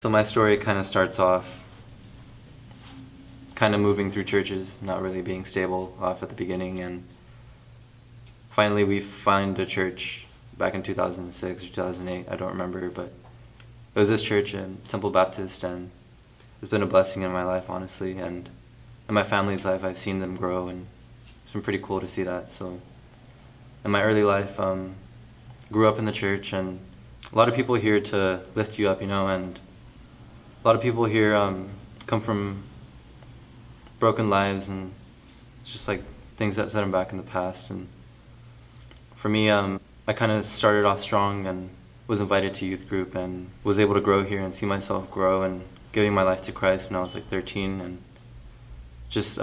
So my story kind of starts off kind of moving through churches, not really being stable off at the beginning, and finally we find a church back in 2006 or 2008, I don't remember, but it was this church in Temple Baptist, and it's been a blessing in my life, honestly, and in my family's life I've seen them grow, and it's been pretty cool to see that. So in my early life, grew up in the church, and a lot of people here to lift you up, and a lot of people here come from broken lives, and it's just like things that set them back in the past. And for me, I kind of started off strong and was invited to youth group and was able to grow here and see myself grow and giving my life to Christ when I was like 13, and just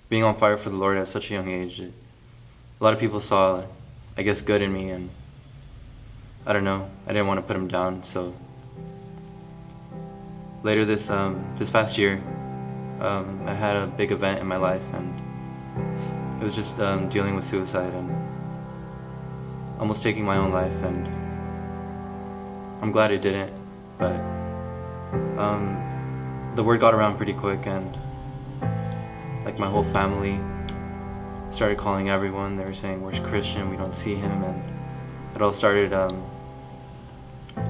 being on fire for the Lord at such a young age. A lot of people saw, I guess, good in me, and I don't know, I didn't want to put them down. So later this past year, I had a big event in my life, and it was just dealing with suicide and almost taking my own life, and I'm glad I didn't, but the word got around pretty quick, and like my whole family started calling everyone. They were saying, "Where's Christian? We don't see him." And it all started,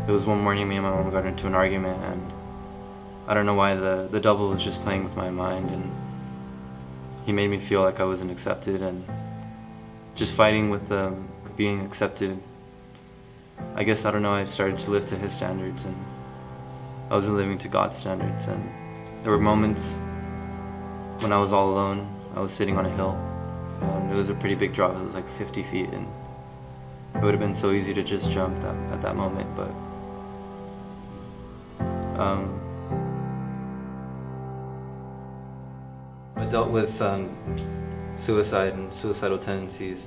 it was one morning me and my mom got into an argument, and I don't know why the devil was just playing with my mind, and he made me feel like I wasn't accepted, and just fighting with being accepted. I guess, I don't know, I started to live to his standards, and I wasn't living to God's standards. And there were moments when I was all alone. I was sitting on a hill, and it was a pretty big drop. It was like 50 feet, and it would have been so easy to just jump at that moment, but I dealt with suicide and suicidal tendencies.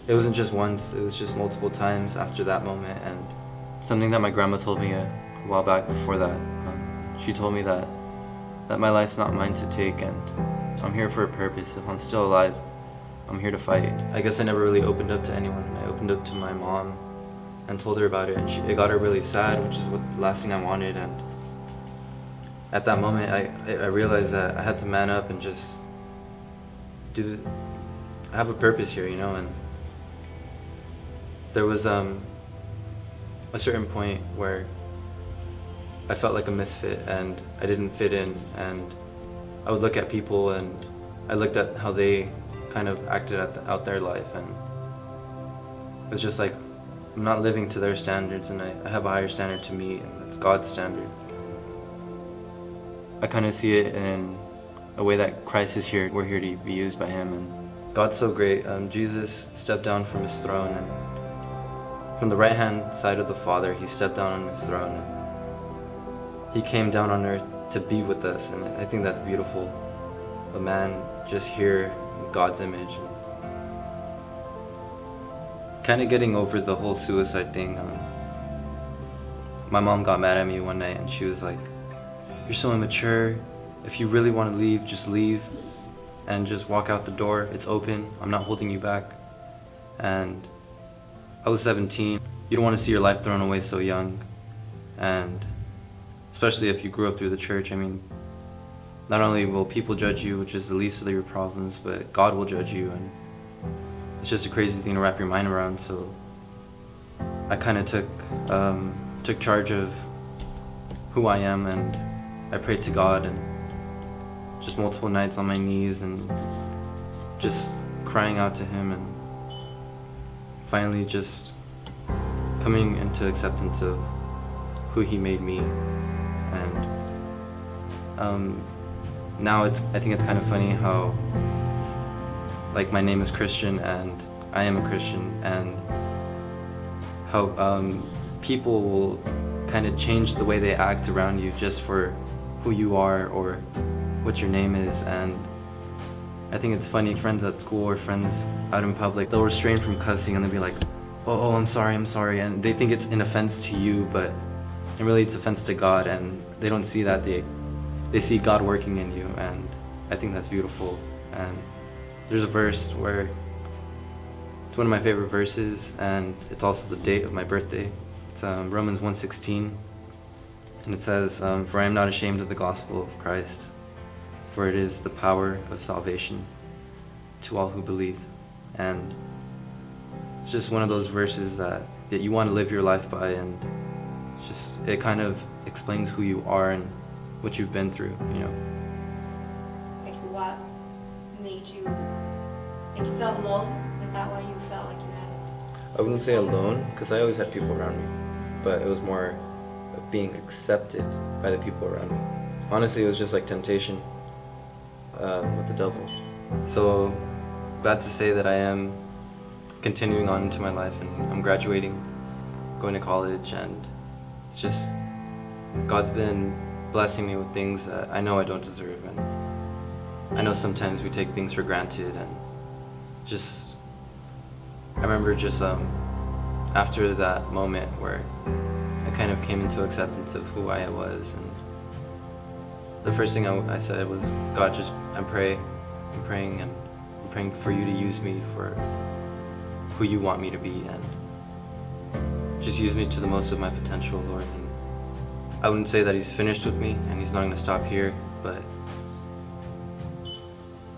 It wasn't just once, it was just multiple times after that moment. And something that my grandma told me a while back before that, she told me that my life's not mine to take, and I'm here for a purpose. If I'm still alive, I'm here to fight. I guess I never really opened up to anyone. I opened up to my mom and told her about it, and it got her really sad, which is the last thing I wanted. And at that moment, I realized that I had to man up and just I have a purpose here, and there was a certain point where I felt like a misfit and I didn't fit in, and I would look at people and I looked at how they kind of acted out their life, and it was just like, I'm not living to their standards, and I have a higher standard to meet, and it's God's standard. I kind of see it in a way that Christ is here. We're here to be used by Him, and God's so great. Jesus stepped down from His throne, and from the right hand side of the Father, He stepped down on His throne, and He came down on earth to be with us, and I think that's beautiful. A man just here in God's image. Kind of getting over the whole suicide thing. My mom got mad at me one night, and she was like, "You're so immature. If you really want to leave, just leave and just walk out the door. It's open. I'm not holding you back." And I was 17. You don't want to see your life thrown away so young, and especially if you grew up through the church. I mean, not only will people judge you, which is the least of your problems, but God will judge you, and it's just a crazy thing to wrap your mind around. So I kind of took charge of who I am, and I prayed to God, and just multiple nights on my knees and just crying out to Him, and finally just coming into acceptance of who He made me. And now I think it's kind of funny how, like, my name is Christian and I am a Christian, and how people will kind of change the way they act around you just for who you are or what your name is. And I think it's funny, friends at school or friends out in public, they'll restrain from cussing and they'll be like, oh, I'm sorry, and they think it's an offense to you, but really it's offense to God, and they don't see that. They see God working in you, and I think that's beautiful. And there's a verse where it's one of my favorite verses, and it's also the date of my birthday. It's Romans 1:16. And it says, "For I am not ashamed of the gospel of Christ, for it is the power of salvation to all who believe." And it's just one of those verses that you want to live your life by, and it kind of explains who you are and what you've been through, you know. Like what made you, like you felt alone? Is that why you felt like you had? I wouldn't say alone, because I always had people around me, but it was more of being accepted by the people around me. Honestly, it was just like temptation with the devil. So glad to say that I am continuing on into my life, and I'm graduating, going to college, and it's just God's been blessing me with things that I know I don't deserve, and I know sometimes we take things for granted, and I remember after that moment where I kind of came into acceptance of who I was, and the first thing I said was, God, I'm praying for you to use me for who you want me to be, and just use me to the most of my potential, Lord. And I wouldn't say that he's finished with me and he's not going to stop here, but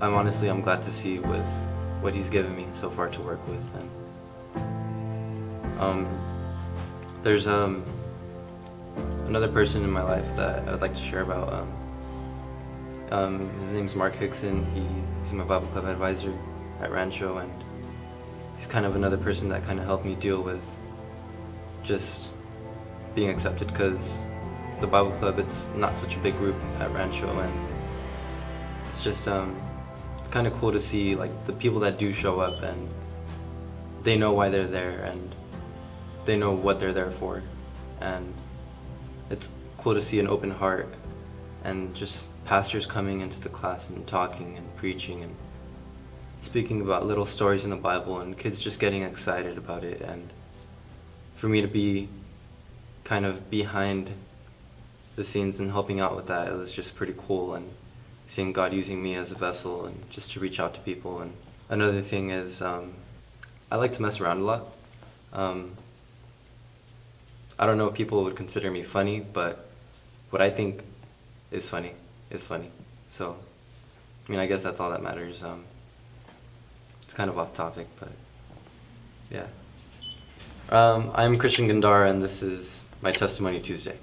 I'm glad to see with what he's given me so far to work with. And there's another person in my life that I would like to share about. His name's Mark Hickson. He's my Bible Club advisor at Rancho, and he's kind of another person that kind of helped me deal with just being accepted, because the Bible Club, it's not such a big group at Rancho, and it's just it's kind of cool to see like the people that do show up, and they know why they're there, and they know what they're there for, and it's cool to see an open heart, and just pastors coming into the class and talking and preaching and speaking about little stories in the Bible, and kids just getting excited about it. And for me to be kind of behind the scenes and helping out with that, it was just pretty cool, and seeing God using me as a vessel and just to reach out to people. And another thing is I like to mess around a lot. I don't know if people would consider me funny, but what I think is funny is funny. So, I mean, I guess that's all that matters. It's kind of off topic, but yeah. I'm Christian Gandara, and this is my Testimony Tuesday.